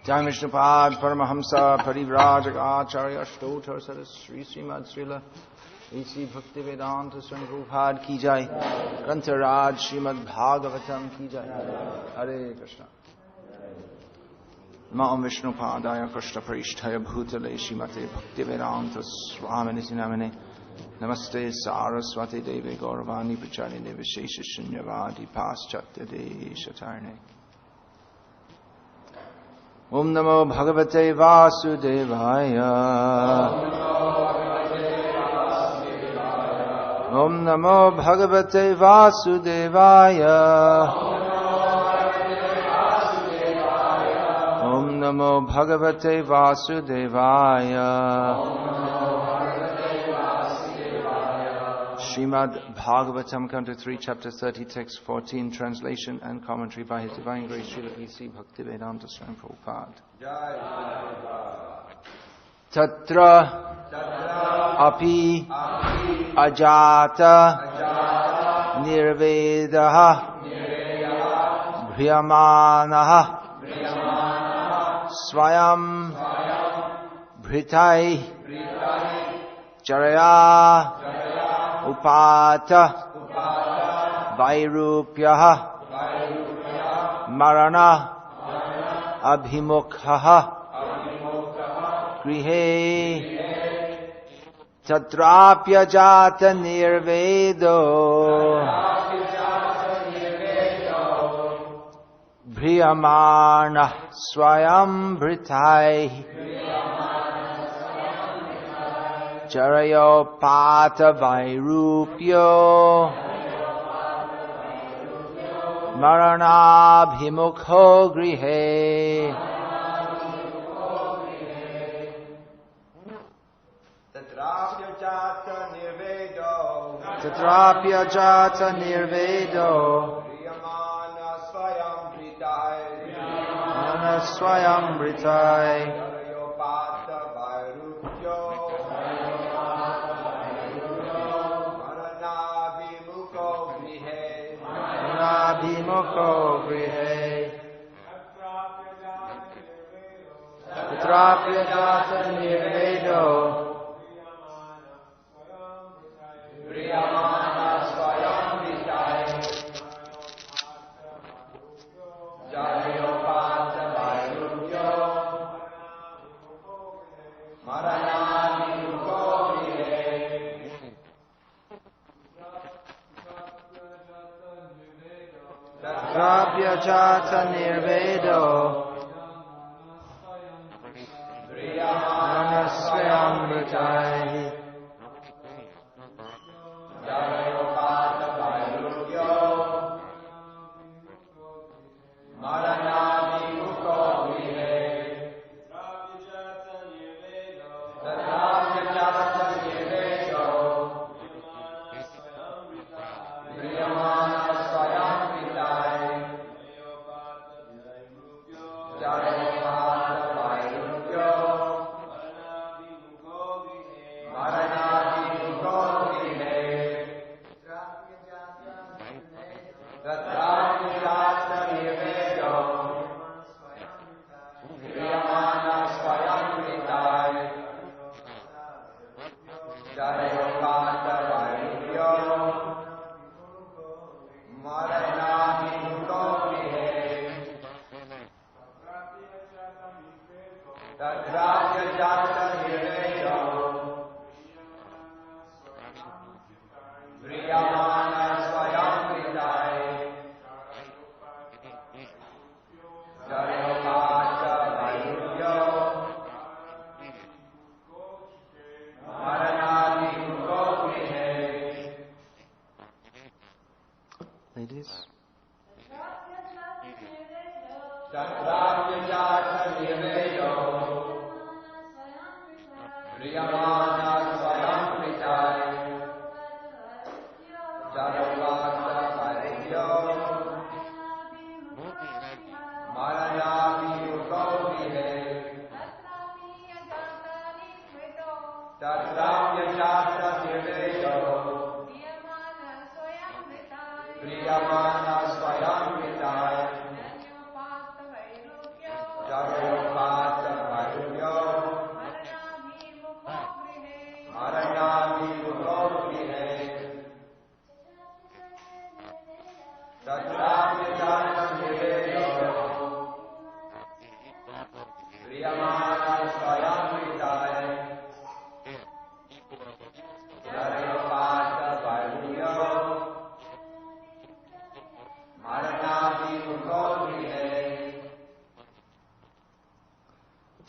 Jai Vishnupad Paramahamsa Parivrajak Acharya Shtotar Sarasri Srimad Srila Isi Bhaktivedanta Swami Prabhupada Ki Jai Grantaraj Srimad Bhagavatam Ki Jai Hare Krishna Ma'am Vishnupadaya Krishna Parishtaya Bhutale Srimate Bhaktivedanta Swami Namane Namaste Saraswati Devi Gauravani Pracharine Vishesha Shunyavadi Paschatya Deshatarne Om Namo Bhagavate Vasudevaya Om Namo Bhagavate Vasudevaya Om Namo Bhagavate Vasudevaya Srimad Bhagavatam, Canto 3, Chapter 30, Text 14, Translation and Commentary by His Divine Grace Srila E.C. Bhaktivedanta Swami Prabhupada. Tatra api ajata nirvedaha bhriyamanaha swayam bhritai charaya Upata Vairupyaha Marana Abhimukhaha Grihe Tatrapya Jata Nirvedo Bhriyamana Swayam Bhritai Charayo Pata Vairupyo Maranabhimukho Grihe Tatrapya Jata Nirvedo Priyamana Swayam Britai Bhimukho Grihe Tatrapya Jata Nirvedo Priyamana Swayam Britai Jayopata Vairupyo Maranabhimukho Grihe Tatrapya Jata Nirvedo Priyamana Swayam Britai Jayopata Vairupyo Maranabhimukho Grihe Tatrapya Jata Nirvedo Priyamana Swayam Britai Jayopata Vairupyo Maranabhimukho Grihe Tatrapya Jata Nirvedo Priyamana Swayam Britai Jayopata Vairupyo Maranabhimukho Grihe Tatrapya Jata Nirvedo Priyamana Swayam Britai Jayopata Vairupyo Maranabhimukho Grihe. Ladies. Tatrapya Jata Nirvedo Priyamana Swayam Britai Jayopata Vairupyo Maranabhimukho Grihe Tatrapya Jata Nirvedo Priyamana Swayam Britai Jayopata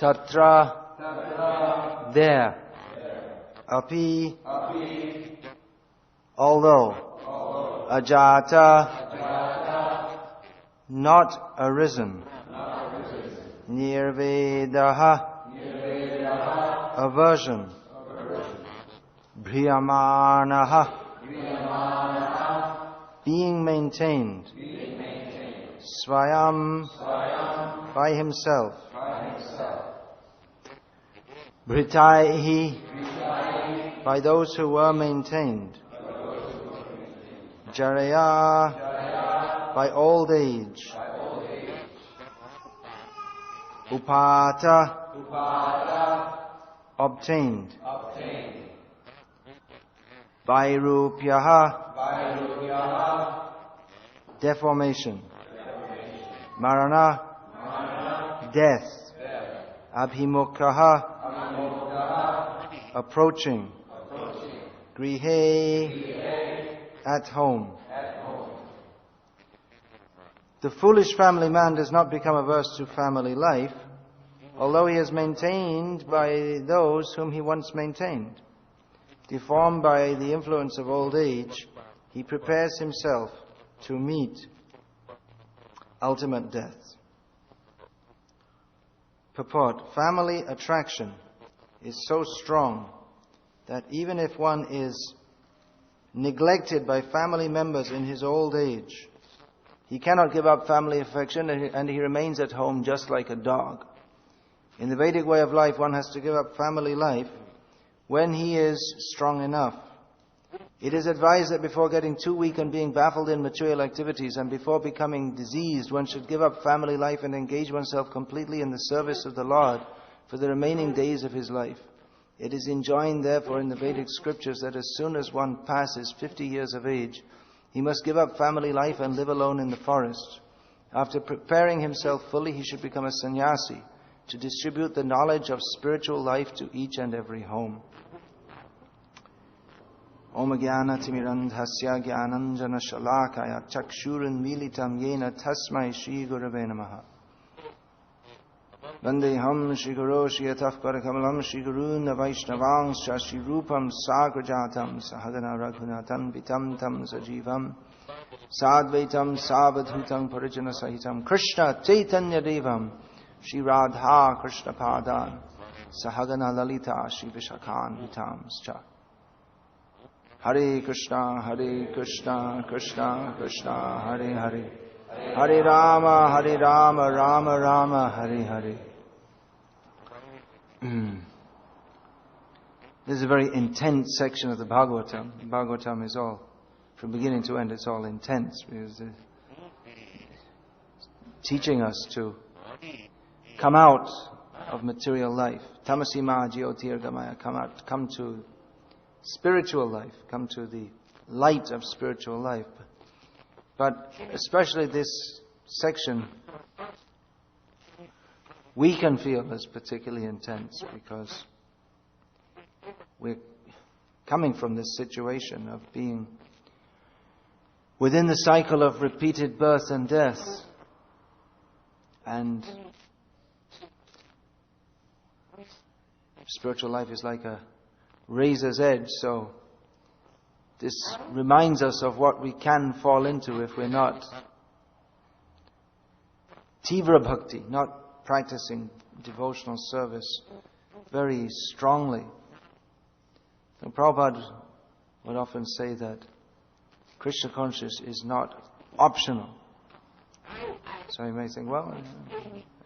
Tatra, there. Api, although. Ajata, not arisen. Nirvedaha, aversion. Briyamanaha, being maintained. Swayam, by himself. Bhritaihi, by those who were maintained. Jaraya, by old age. Upata, obtained. Vairupyaha, deformation. Marana, death. Abhimukhaha, approaching. Grihe, at home. The foolish family man does not become averse to family life, although he is maintained by those whom he once maintained. Deformed by the influence of old age, he prepares himself to meet ultimate death. Purport: family attraction is so strong that even if one is neglected by family members in his old age, he cannot give up family affection and he remains at home just like a dog. In the Vedic way of life, one has to give up family life when he is strong enough. It is advised that before getting too weak and being baffled in material activities and before becoming diseased, one should give up family life and engage oneself completely in the service of the Lord for the remaining days of his life. It is enjoined, therefore, in the Vedic scriptures that as soon as one passes 50 years of age, he must give up family life and live alone in the forest. After preparing himself fully, he should become a sannyasi to distribute the knowledge of spiritual life to each and every home. Om Jnana Timirandhasya Jnananjana Shalakaya Chakshuran Militam Yena Tasmai Shri Gurave Namaha. Vandeham Shri Guru Shri Yataf Parakamalam Shri Guru Navaishnavang Shri Rupam Sagrajatam Sahagana Raghunatam Vitam Tam Sajivam Sadvaitam Savadhutam Parijana Sahitam Krishna Chaitanya Devam Shri Radha Krishna Padan Sahagana Lalita Shri Vishakhan Vitam Scha. Hare Krishna, Krishna Krishna, Hare Hare, Hare Rama, Rama Rama, Hare Hare. This is a very intense section of the Bhagavatam. The Bhagavatam is all, from beginning to end, it's all intense because it's teaching us to come out of material life. Tamasima Jyotirgamaya, come to spiritual life, come to the light of spiritual life. But especially this section, we can feel as particularly intense because we're coming from this situation of being within the cycle of repeated birth and death. And spiritual life is like a razor's edge, so this reminds us of what we can fall into if we're not tivra bhakti, not practicing devotional service very strongly. So Prabhupada would often say that Krishna consciousness is not optional. So you may think, well,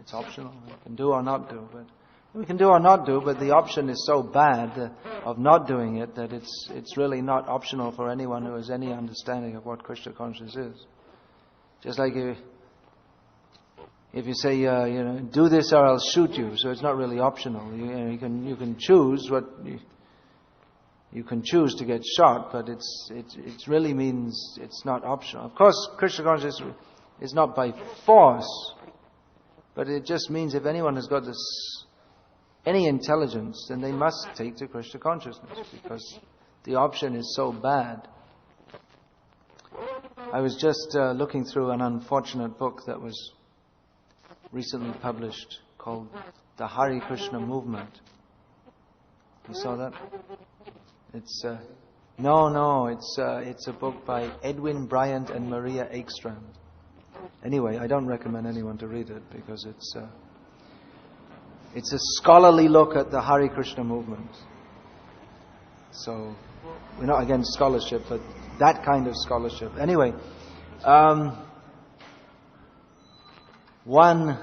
it's optional, we can do or not do, but we can do or not do, but the option is so bad of not doing it that it's really not optional for anyone who has any understanding of what Krishna consciousness is. Just like if you say, do this or I'll shoot you, so it's not really optional. You can choose what you can choose to get shot, but it really means it's not optional. Of course, Krishna consciousness is not by force, but it just means if anyone has got any intelligence, then they must take to Krishna consciousness because the option is so bad. I was just looking through an unfortunate book that was recently published called the Hare Krishna movement. You saw that? It's it's a book by Edwin Bryant and Maria Ekstrand. Anyway, I don't recommend anyone to read it because it's a scholarly look at the Hare Krishna movement. So we're not against scholarship, but that kind of scholarship. Anyway, one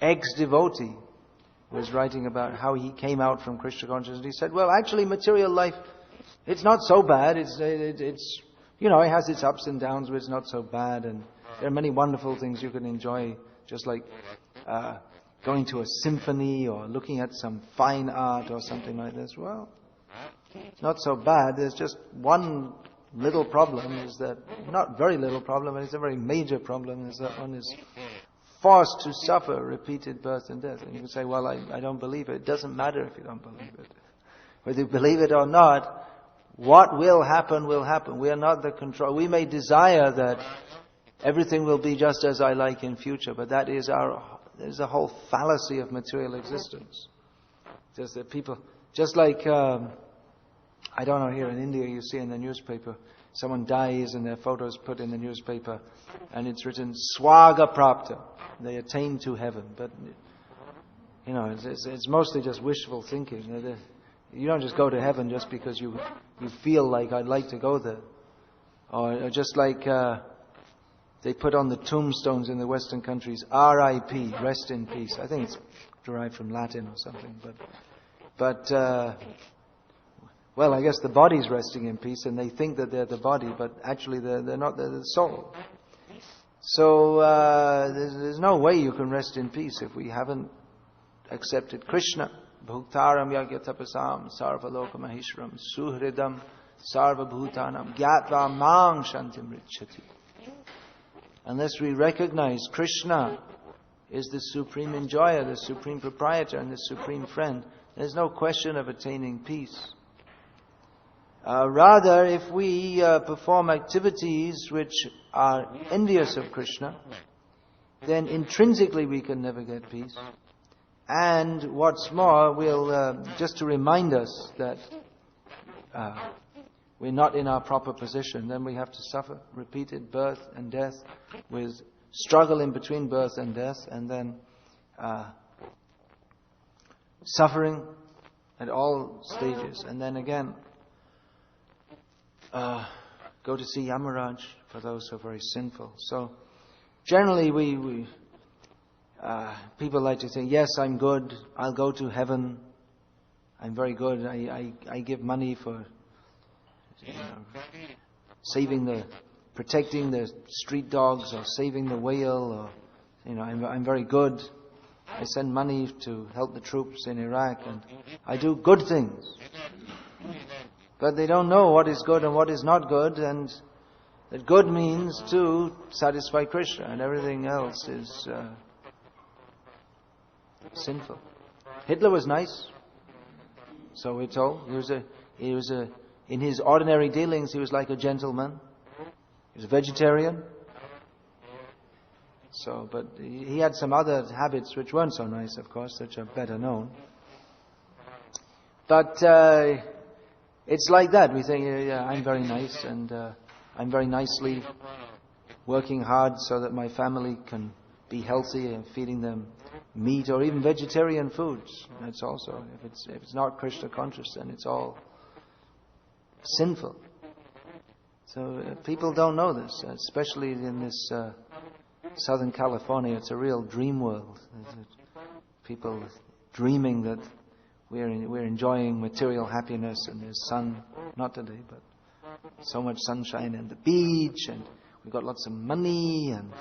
ex-devotee was writing about how he came out from Krishna consciousness. He said, well, actually material life, it's not so bad. It has its ups and downs, but it's not so bad. And there are many wonderful things you can enjoy, just like going to a symphony or looking at some fine art or something like this. Well, it's not so bad. There's just one little problem, is that, not very little problem, but it's a very major problem, is that one is forced to suffer repeated birth and death. And you can say, well, I don't believe it. It doesn't matter if you don't believe it. Whether you believe it or not, what will happen will happen. We are not the control. We may desire that everything will be just as I like in future, but that is a whole fallacy of material existence. Just that people, just like, I don't know, here in India you see in the newspaper, someone dies and their photos put in the newspaper and it's written, Swaga Prapta. They attain to heaven. But, it's mostly just wishful thinking. You don't just go to heaven just because you feel like I'd like to go there. Or just like they put on the tombstones in the Western countries, R.I.P., rest in peace. I think it's derived from Latin or something. But well, I guess the body's resting in peace and they think that they're the body, but actually they're not, they're the soul. So there's no way you can rest in peace if we haven't accepted Krishna. Bhuktaram yagyatapasam sarvaloka mahishram suhridam sarvabhutanam gyatva mang shantim richati. Unless we recognize Krishna is the supreme enjoyer, the supreme proprietor, and the supreme friend, there's no question of attaining peace. Rather, if we perform activities which are envious of Krishna, then intrinsically we can never get peace. And what's more, we'll just to remind us that we're not in our proper position, then we have to suffer repeated birth and death, with struggle in between birth and death, and then suffering at all stages, and then again go to see Yamaraj for those who are very sinful. So generally we people like to think, yes, I'm good, I'll go to heaven, I'm very good, I give money for protecting the street dogs, or saving the whale, or I'm very good, I send money to help the troops in Iraq, and I do good things. But they don't know what is good and what is not good, and that good means to satisfy Krishna, and everything else is sinful. Hitler was nice, so we're told. He was in his ordinary dealings, he was like a gentleman. He was a vegetarian. So, but he had some other habits which weren't so nice, of course, which are better known. But it's like that. We think, yeah, I'm very nice, and I'm very nicely working hard so that my family can be healthy, and feeding them meat or even vegetarian foods. That's also, if it's not Krishna conscious, then it's all sinful. So people don't know this, especially in this Southern California. It's a real dream world. People dreaming that we're enjoying material happiness, and there's sun, not today, but so much sunshine and the beach, and we've got lots of money, and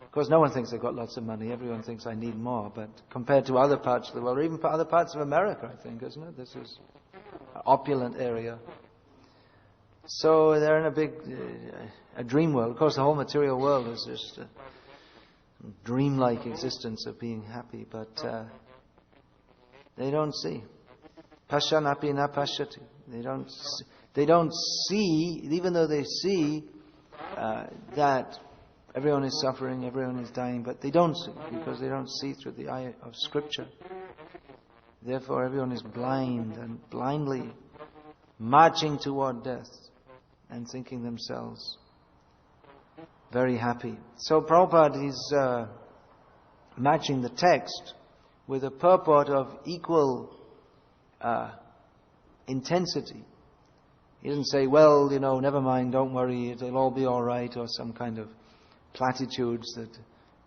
of course no one thinks they've got lots of money. Everyone thinks I need more, but compared to other parts of the world, or even other parts of America, I think, isn't it? This is an opulent area. So they're in a big a dream world. Of course, the whole material world is just a dreamlike existence of being happy, but they don't see. Pashanapi na pashyati. They don't see, even though they see that Everyone is suffering, everyone is dying, but they don't see, because they don't see through the eye of Scripture. Therefore everyone is blind and blindly marching toward death and thinking themselves very happy. So Prabhupada is matching the text with a purport of equal intensity. He doesn't say, well, never mind, don't worry, it'll all be all right, or some kind of platitudes that,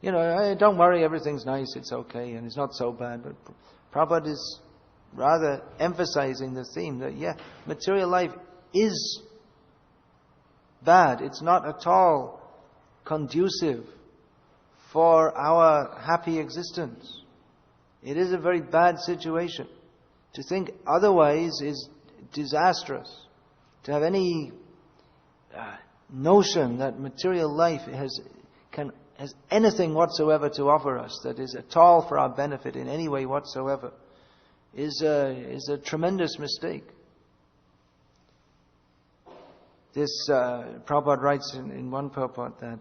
hey, don't worry, everything's nice, it's okay, and it's not so bad. But Prabhupada is rather emphasizing the theme that, material life is bad. It's not at all conducive for our happy existence. It is a very bad situation. To think otherwise is disastrous. To have any notion that material life has anything whatsoever to offer us that is at all for our benefit in any way whatsoever is a tremendous mistake. This Prabhupada writes in one purport that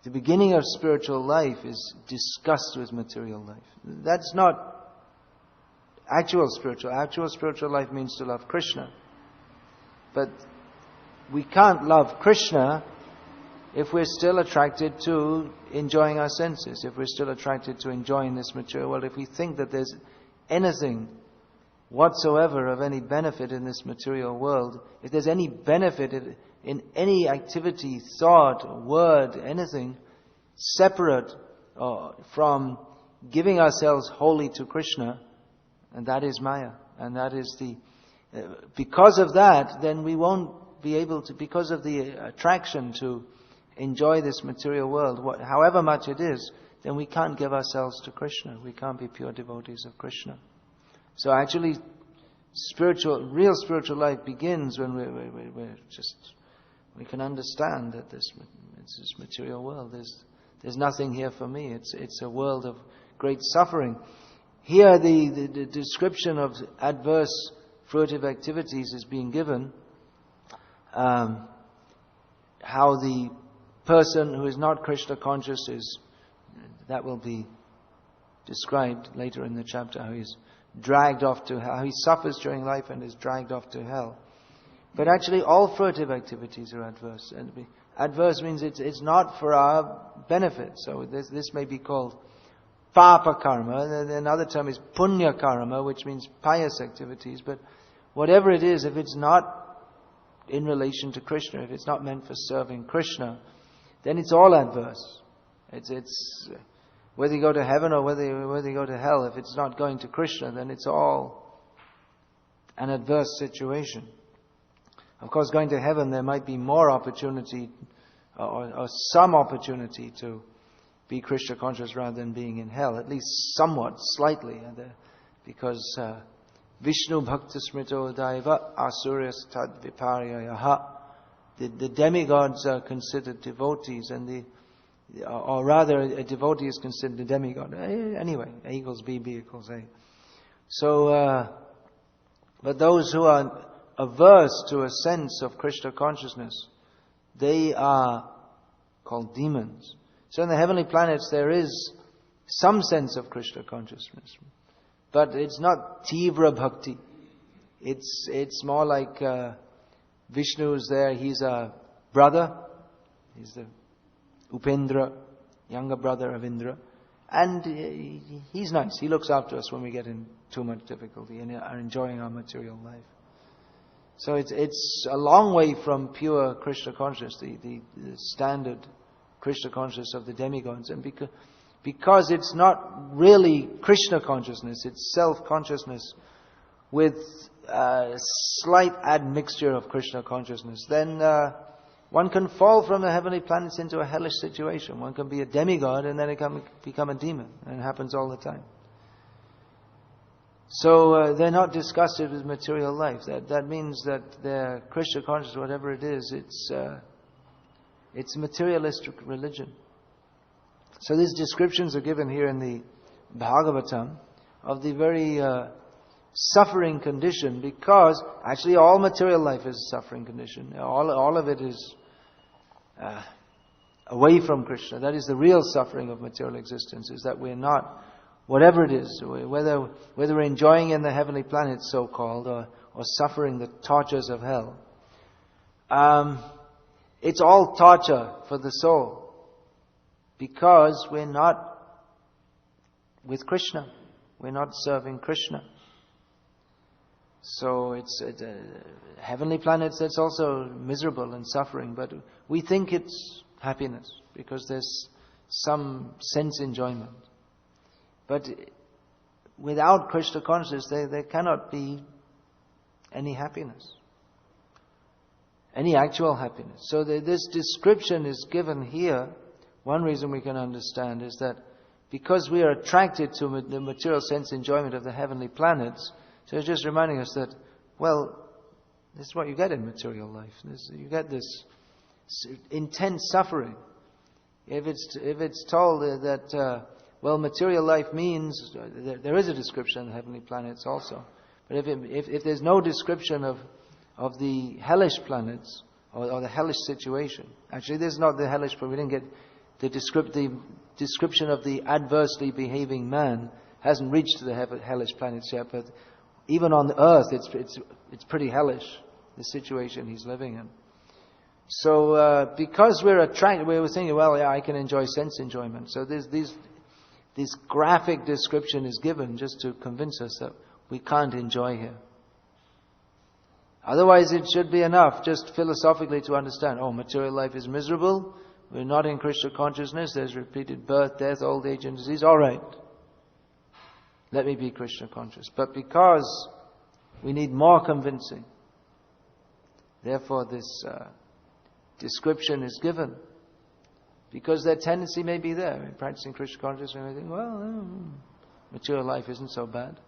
the beginning of spiritual life is disgust with material life. That's not actual spiritual. Actual spiritual life means to love Krishna. But we can't love Krishna if we're still attracted to enjoying our senses, if we're still attracted to enjoying this material world, if we think that there's anything whatsoever of any benefit in this material world, if there's any benefit in any activity, thought, word, anything separate from giving ourselves wholly to Krishna, and that is Maya, and that is because of that, then we won't be able to, because of the attraction to enjoy this material world, however much it is, then we can't give ourselves to Krishna. We can't be pure devotees of Krishna. So actually, real spiritual life begins when we can understand that it's this material world. There's nothing here for me. It's a world of great suffering. Here, the description of adverse fruitive activities is being given. How the person who is not Krishna conscious that will be described later in the chapter, how he's dragged off to hell, how he suffers during life and is dragged off to hell. But actually all fruitive activities are adverse. And adverse means it's not for our benefit. So this may be called papa karma. Another term is punya karma, which means pious activities. But whatever it is, if it's not in relation to Krishna, if it's not meant for serving Krishna, then it's all adverse. It's whether you go to heaven or whether you go to hell, if it's not going to Krishna, then it's all an adverse situation. Of course, going to heaven, there might be more opportunity or some opportunity to be Krishna conscious rather than being in hell, at least somewhat, slightly, because Vishnu Bhakta Smrito Daiva Asuryas Tad Viparyayaha. The demigods are considered devotees, or rather, a devotee is considered a demigod. Anyway, A equals B, B equals A. So, but those who are averse to a sense of Krishna consciousness, they are called demons. So in the heavenly planets there is some sense of Krishna consciousness, but it's not tivra bhakti. It's more like Vishnu is there. He's a brother. He's the Upendra, younger brother of Indra, and he's nice. He looks after us when we get in too much difficulty and are enjoying our material life. So it's a long way from pure Krishna consciousness, the standard Krishna consciousness of the demigods, and because it's not really Krishna consciousness, it's self-consciousness with a slight admixture of Krishna consciousness, then one can fall from the heavenly planets into a hellish situation. One can be a demigod and then it can become a demon, and it happens all the time. So they're not disgusted with material life. That means that their Krishna consciousness, whatever it is, it's materialistic religion. So these descriptions are given here in the Bhagavatam of the very suffering condition, because actually all material life is a suffering condition. All of it is away from Krishna. That is the real suffering of material existence, is that we're not, whatever it is, whether we're enjoying in the heavenly planets, so-called, or suffering the tortures of hell, it's all torture for the soul, because we're not with Krishna. We're not serving Krishna. So it's heavenly planets, that's also miserable and suffering, but we think it's happiness because there's some sense enjoyment. But without Krishna consciousness, there cannot be any happiness, any actual happiness. So this description is given here. One reason we can understand is that because we are attracted to the material sense enjoyment of the heavenly planets, so it's just reminding us that, well, this is what you get in material life. You get this intense suffering. If it's told that, well, material life means, there is a description of the heavenly planets also, but if there's no description of the hellish planets or the hellish situation, actually, this is not the hellish, but we didn't get the description of the adversely behaving man hasn't reached to the hellish planets yet, but even on the earth, it's pretty hellish, the situation he's living in. So because we're attracted, we were thinking, well, yeah, I can enjoy sense enjoyment. So this graphic description is given just to convince us that we can't enjoy here. Otherwise, it should be enough just philosophically to understand, oh, material life is miserable, we're not in Krishna consciousness, there's repeated birth, death, old age and disease, all right. Let me be Krishna conscious. But because we need more convincing, therefore this description is given. Because that tendency may be there. In practicing Krishna consciousness, we may think, well, material life isn't so bad.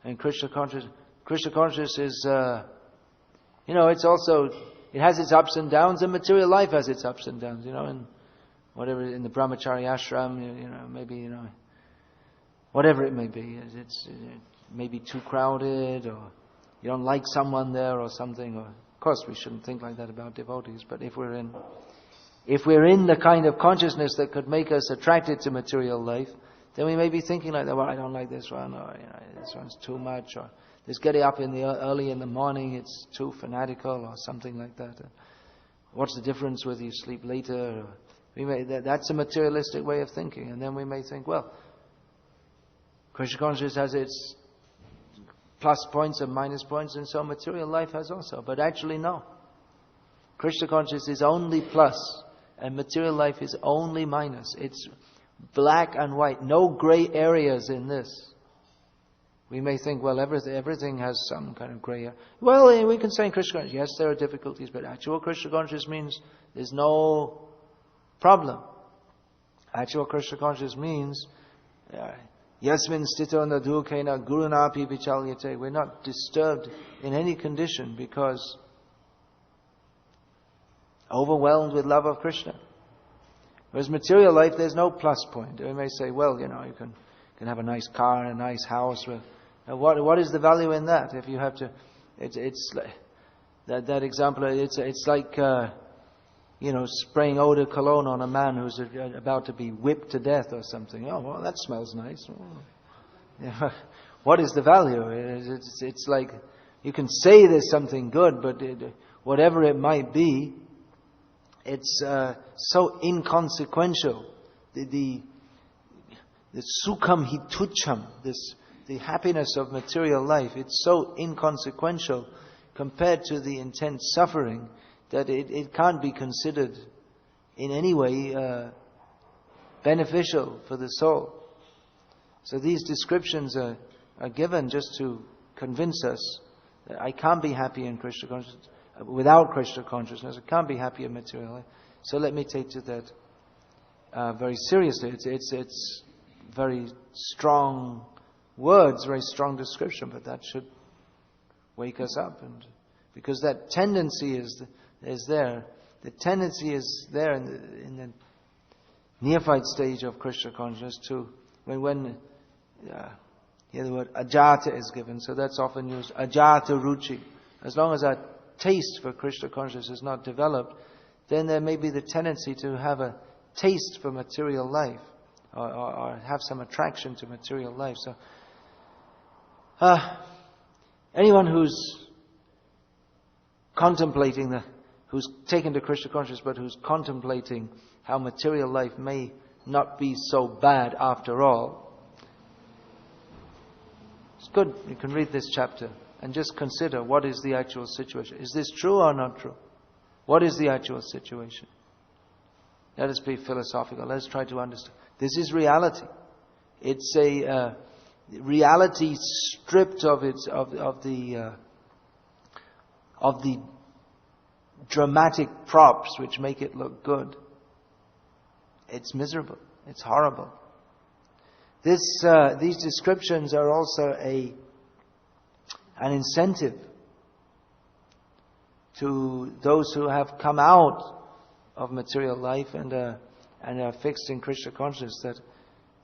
And Krishna consciousness is, it's also, it has its ups and downs, and material life has its ups and downs, and whatever, in the brahmachari ashram, maybe, whatever it may be. It's maybe too crowded, or you don't like someone there or something. Or, of course, we shouldn't think like that about devotees, but if we're in the kind of consciousness that could make us attracted to material life, then we may be thinking like that, well, I don't like this one, or this one's too much, or this getting up early in the morning, it's too fanatical, or something like that. What's the difference whether you sleep later? That's a materialistic way of thinking, and then we may think, well, Krishna consciousness has its plus points and minus points, and so material life has also. But actually, no. Krishna consciousness is only plus, and material life is only minus. It's black and white, no gray areas in this. We may think, well, everything has some kind of gray area. Well, we can say in Krishna consciousness, yes, there are difficulties, but actual Krishna consciousness means there's no problem. Actual Krishna consciousness means Yasmin stito na dukena gurunapi vichalyate. We're not disturbed in any condition because overwhelmed with love of Krishna. Whereas material life, there's no plus point. We may say, well, you can have a nice car and a nice house. What is the value in that? If you have to, it's like, that example. It's like spraying eau de cologne on a man who's about to be whipped to death or something. Oh, well, that smells nice. What is the value? It's like you can say there's something good, but whatever it might be, it's so inconsequential. The sukham hi tucham, the happiness of material life, it's so inconsequential compared to the intense suffering that it can't be considered in any way beneficial for the soul. So these descriptions are given just to convince us that I can't be happy in Krishna consciousness without Krishna consciousness. I can't be happy in material life. So let me take to that very seriously. It's very strong words, very strong description, but that should wake us up, and because that tendency is there. The tendency is there in the neophyte stage of Krishna consciousness too. When the word ajata is given, so that's often used. Ajata ruchi. As long as our taste for Krishna consciousness is not developed, then there may be the tendency to have a taste for material life, or have some attraction to material life. So, anyone who's contemplating who's taken to Krishna consciousness, but who's contemplating how material life may not be so bad after all, it's good. You can read this chapter and just consider, what is the actual situation? Is this true or not true? What is the actual situation? Let us be philosophical. Let us try to understand. This is reality. It's a reality stripped of the dramatic props which make it look good. It's miserable. It's horrible. These descriptions are also an incentive to those who have come out of material life and are fixed in Krishna consciousness,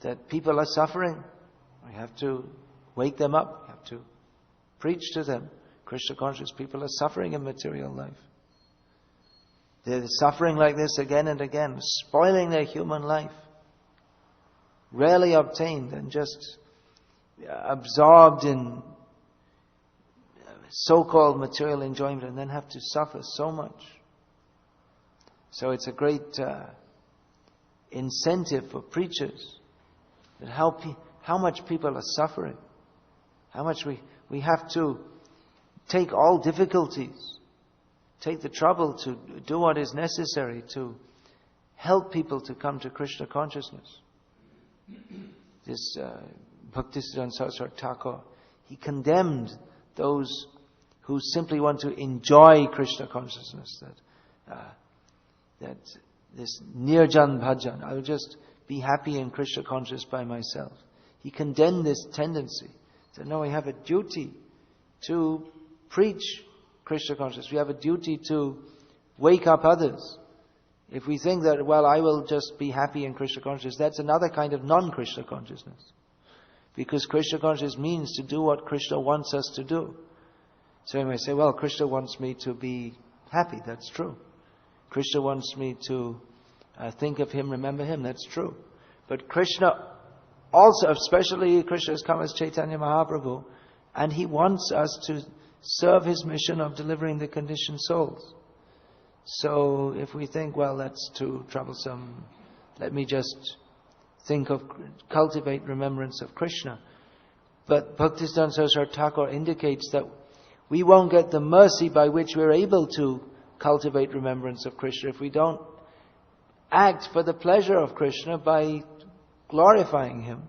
that people are suffering. We have to wake them up. We have to preach to them. Krishna conscious people are suffering in material life. They're suffering like this again and again, spoiling their human life. Rarely obtained and just absorbed in so-called material enjoyment, and then have to suffer so much. So it's a great incentive for preachers that how much people are suffering, how much we have to take all difficulties, take the trouble to do what is necessary to help people to come to Krishna consciousness. This Bhaktisiddhanta Saraswati Thakur, he condemned those who simply want to enjoy Krishna consciousness, that this nirjan bhajan, I will just be happy in Krishna consciousness by myself. He condemned this tendency. He said, no, we have a duty to preach Krishna consciousness. We have a duty to wake up others. If we think that, well, I will just be happy in Krishna consciousness, that's another kind of non-Krishna consciousness. Because Krishna consciousness means to do what Krishna wants us to do. So you may say, well, Krishna wants me to be happy. That's true. Krishna wants me to think of Him, remember Him. That's true. But Krishna also, especially Krishna has come as Chaitanya Mahaprabhu, and He wants us to serve His mission of delivering the conditioned souls. So if we think, well, that's too troublesome, let me just think of, cultivate remembrance of Krishna. But Bhaktisiddhanta Saraswati Thakur indicates that we won't get the mercy by which we're able to cultivate remembrance of Krishna if we don't act for the pleasure of Krishna by glorifying Him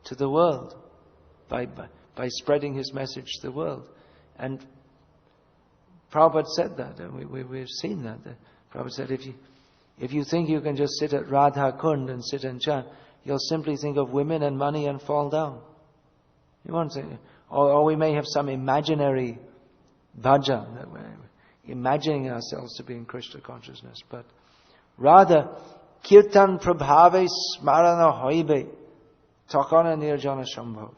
to the world, by spreading His message to the world. And Prabhupada said that, and we've seen that. Prabhupada said, if you think you can just sit at Radha Kund and sit and chant, you'll simply think of women and money and fall down. You won't say, or we may have some imaginary bhajan, that we're imagining ourselves to be in Krishna consciousness, but rather, kirtan prabhave smarana hoibe takana nirjana shambhav.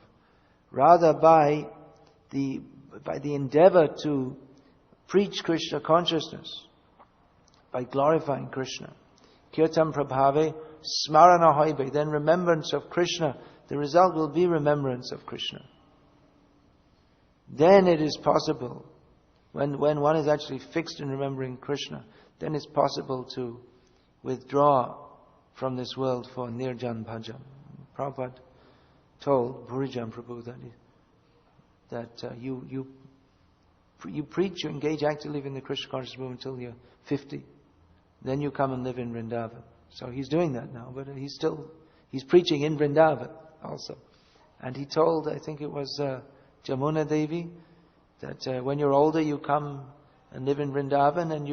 Rather by the endeavor to preach Krishna consciousness, by glorifying Krishna. Kirtan prabhave smarana hoibe. Then remembrance of Krishna. The result will be remembrance of Krishna. Then it is possible, when one is actually fixed in remembering Krishna, then it's possible to withdraw from this world for nirjan bhajan. Prabhupada told Bhurijan Prabhu that you preach, you engage actively in the Krishna consciousness movement until you're 50. Then you come and live in Vrindavan. So he's doing that now, but he's preaching in Vrindavan also. And he told, I think it was Jamuna Devi, that when you're older you come and live in Vrindavan and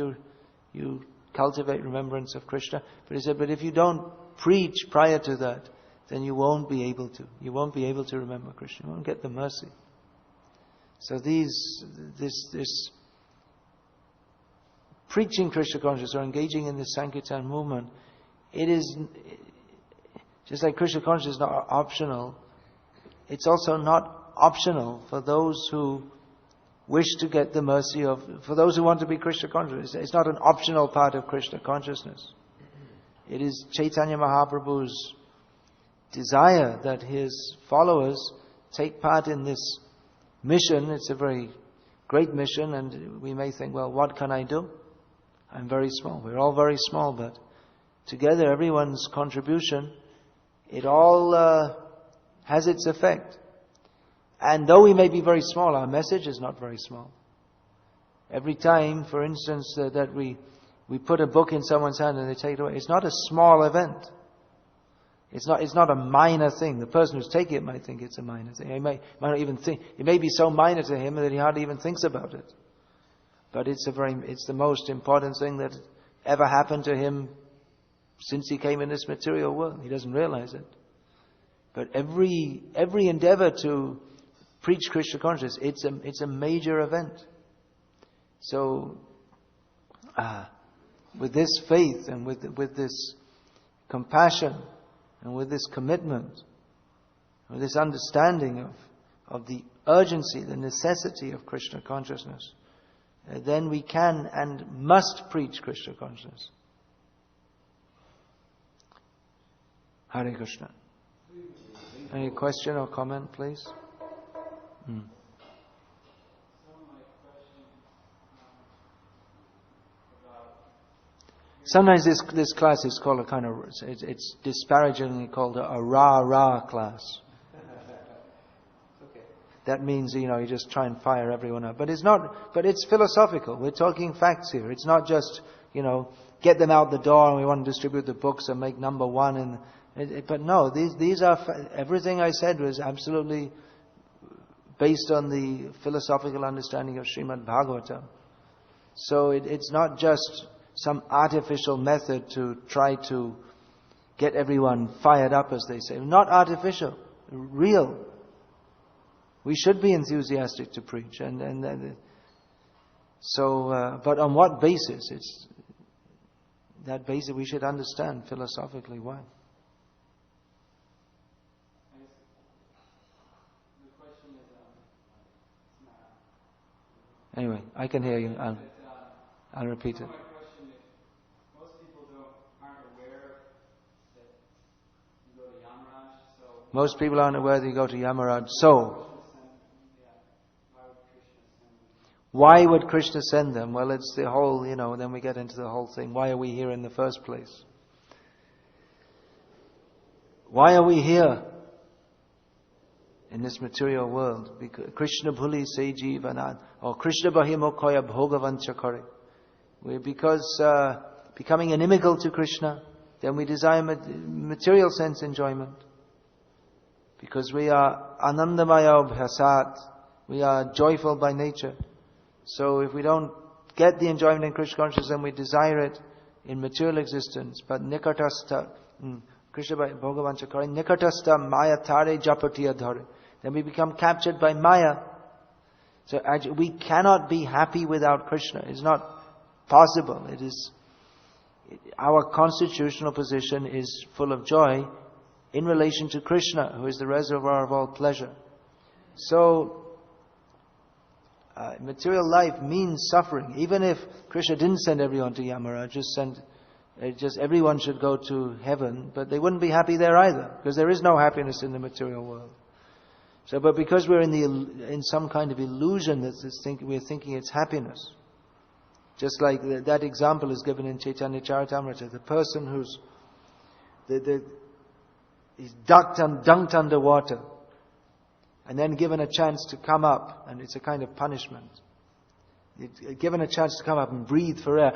you cultivate remembrance of Krishna. But he said, but if you don't preach prior to that, then you won't be able to. You won't be able to remember Krishna. You won't get the mercy. So this preaching Krishna consciousness or engaging in the Sankirtan movement, it is just like Krishna consciousness is not optional. It's also not optional for those who wish to get the mercy for those who want to be Krishna conscious. It's not an optional part of Krishna consciousness. It is Chaitanya Mahaprabhu's desire that his followers take part in this mission. It's a very great mission, and we may think, well, what can I do? I'm very small. We're all very small, but together, everyone's contribution, it all has its effect. And though we may be very small, our message is not very small. Every time, for instance, that we put a book in someone's hand and they take it away, it's not a small event. It's not a minor thing. The person who's taking it might think it's a minor thing. He might not even think. It may be so minor to him that he hardly even thinks about it. But it's the most important thing that ever happened to him since he came in this material world. He doesn't realize it. But every endeavor to preach Krishna consciousness, it's a major event. So, with this faith and with this compassion and with this commitment, with this understanding of the urgency, the necessity of Krishna consciousness, then we can and must preach Krishna consciousness. Hare Krishna. Any question or comment, please? Sometimes this class is called it's disparagingly called a rah-rah class. That means, you just try and fire everyone up. But it's philosophical. We're talking facts here. It's not just, get them out the door and we want to distribute the books and make number one. But no, these are, everything I said was absolutely based on the philosophical understanding of Srimad Bhagavatam. So it's not just some artificial method to try to get everyone fired up, as they say. Not artificial, real. We should be enthusiastic to preach, but on what basis? It's that basis we should understand philosophically why. Anyway, I can hear you. I'll repeat it. Most people aren't aware that you go to Yamaraj. So, why would Krishna send them? Well, it's the whole, then we get into the whole thing. Why are we here in the first place? Why are we here in this material world? Because Krishna bhuli se jivanat, or Krishna bahimokoya bhogavanchakare. Because becoming inimical to Krishna, then we desire material sense enjoyment. Because we are anandamaya bhasat, we are joyful by nature. So if we don't get the enjoyment in Krishna consciousness, then we desire it in material existence. But nikatastha, Krishna Bhagavanchakari, nikatastha maya tare japatiya dhare. Then we become captured by maya. So actually, we cannot be happy without Krishna. It's not possible. Our constitutional position is full of joy in relation to Krishna, who is the reservoir of all pleasure. So, material life means suffering. Even if Krishna didn't send everyone to Yamara, just everyone should go to heaven, but they wouldn't be happy there either, because there is no happiness in the material world. So, but because we're in some kind of illusion that we're thinking it's happiness. Just like that example is given in Chaitanya Charitamrita, the person who's he's dunked underwater and then given a chance to come up, and it's a kind of punishment. Given a chance to come up and breathe for air.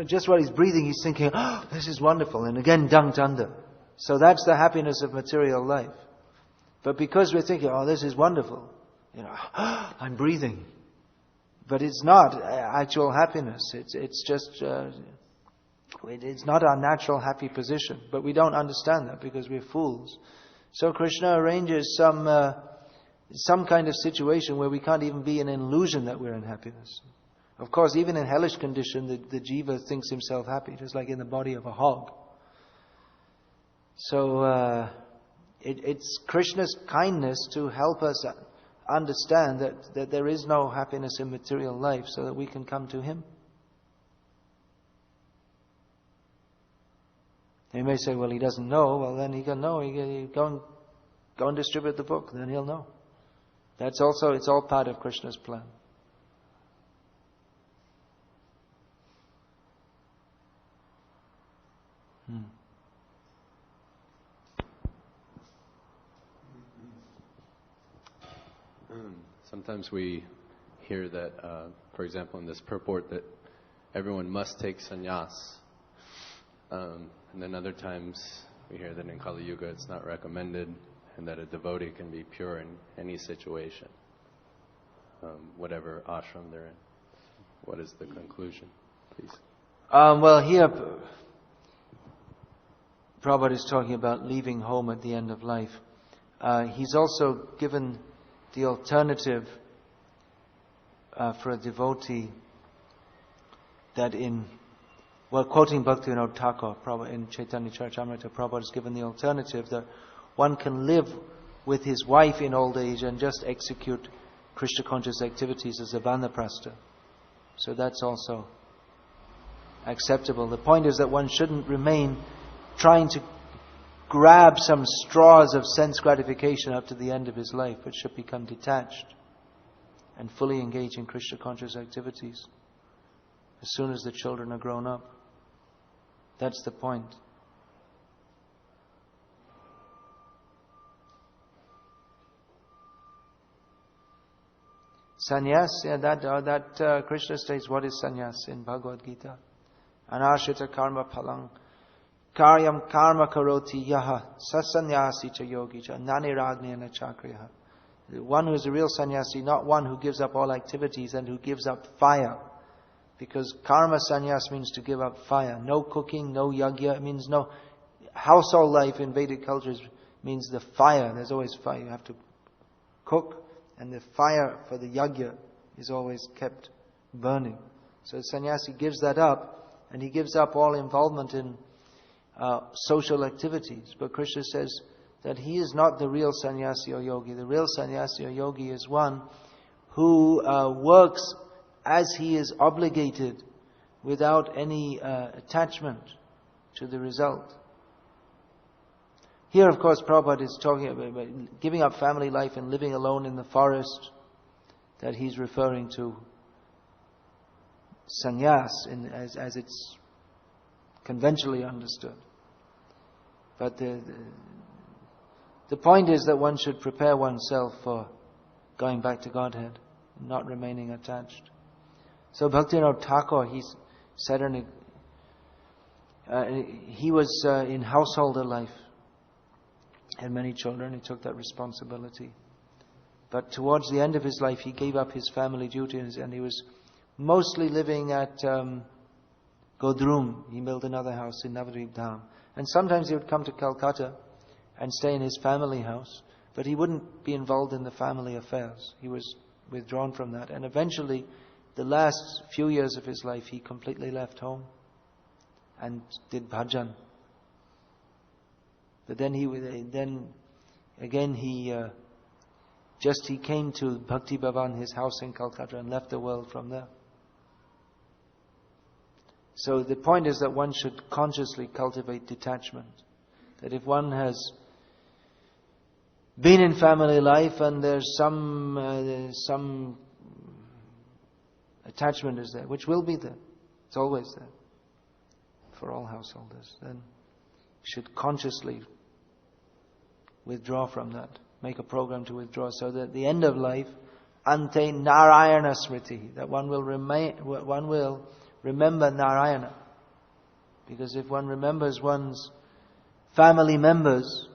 Just while he's breathing, he's thinking, this is wonderful, and again dunked under. So that's the happiness of material life. But because we're thinking, this is wonderful, I'm breathing. But it's not actual happiness. It's just... it's not our natural happy position, but we don't understand that because we're fools. So Krishna arranges some kind of situation where we can't even be in an illusion that we're in happiness. Of course, even in hellish condition, the jiva thinks himself happy, just like in the body of a hog. So it's Krishna's kindness to help us understand that there is no happiness in material life, so that we can come to Him. You may say, well, he doesn't know. Well, then he can know. He go and distribute the book, then he'll know. It's all part of Krishna's plan. Sometimes we hear that, for example, in this purport, that everyone must take sannyas. And then other times we hear that in Kali Yuga it's not recommended, and that a devotee can be pure in any situation, whatever ashram they're in. What is the conclusion, please? Well, here Prabhupada is talking about leaving home at the end of life. He's also given the alternative for a devotee that quoting Bhaktivinoda Thakur in Chaitanya Charitamrita, Prabhupada has given the alternative that one can live with his wife in old age and just execute Krishna conscious activities as a vanaprastha. So that's also acceptable. The point is that one shouldn't remain trying to grab some straws of sense gratification up to the end of his life, but should become detached and fully engage in Krishna conscious activities as soon as the children are grown up. That's the point. Sannyas, that Krishna states, what is sannyas in Bhagavad Gita? Anashita karma phalang karyam karma karoti yaha sasannyasi cha yogi cha naniragnyana chakriya. The one who is a real sannyasi, not one who gives up all activities and who gives up fire. Because karma sannyas means to give up fire. No cooking, no yajna. It means no household life in Vedic cultures means the fire. There's always fire. You have to cook, and the fire for the yajna is always kept burning. So the sannyasi gives that up, and he gives up all involvement in social activities. But Krishna says that he is not the real sannyasi or yogi. The real sannyasi or yogi is one who works as he is obligated without any attachment to the result. Here, of course, Prabhupada is talking about giving up family life and living alone in the forest, that he's referring to sannyas as it's conventionally understood. But the point is that one should prepare oneself for going back to Godhead, not remaining attached. So Bhaktivinoda Thakur, he said he was in householder life, had many children, he took that responsibility. But towards the end of his life, he gave up his family duties, and he was mostly living at Godrum. He built another house in Navadvip Dham. And sometimes he would come to Calcutta and stay in his family house, but he wouldn't be involved in the family affairs. He was withdrawn from that. And eventually, the last few years of his life, he completely left home and did bhajan. But then he came to Bhakti Bhavan, his house in Calcutta, and left the world from there. So the point is that one should consciously cultivate detachment. That if one has been in family life and there's some attachment is there, which will be there, it's always there for all householders, then you should consciously withdraw from that. Make a program to withdraw, so that at the end of life, ante Narayana smriti, that one will remember Narayana. Because if one remembers one's family members,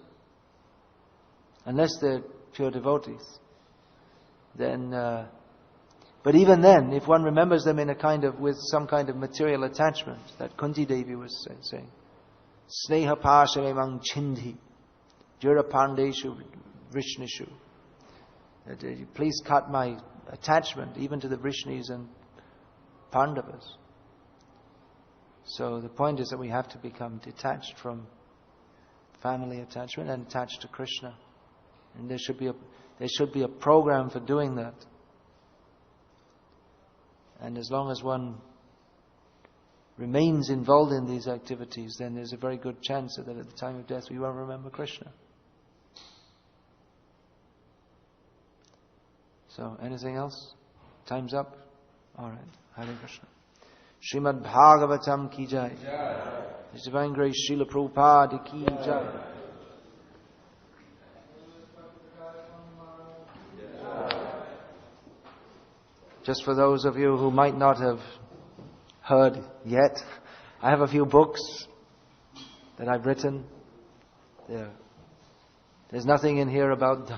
unless they're pure devotees, then but even then, if one remembers them with some kind of material attachment, that Kunti Devi was saying, Sneha pashamemang chindhi, jura pandeshu vrishnishu. Please cut my attachment even to the Vrishnis and Pandavas. So the point is that we have to become detached from family attachment and attached to Krishna And there should be a program for doing that. And as long as one remains involved in these activities, then there's a very good chance that at the time of death we won't remember Krishna. So, anything else? Time's up? Alright. Hare Krishna. Srimad Bhagavatam ki jai. His Divine Grace Srila Prabhupada ki jai. Just for those of you who might not have heard yet, I have a few books that I've written. There's nothing in here about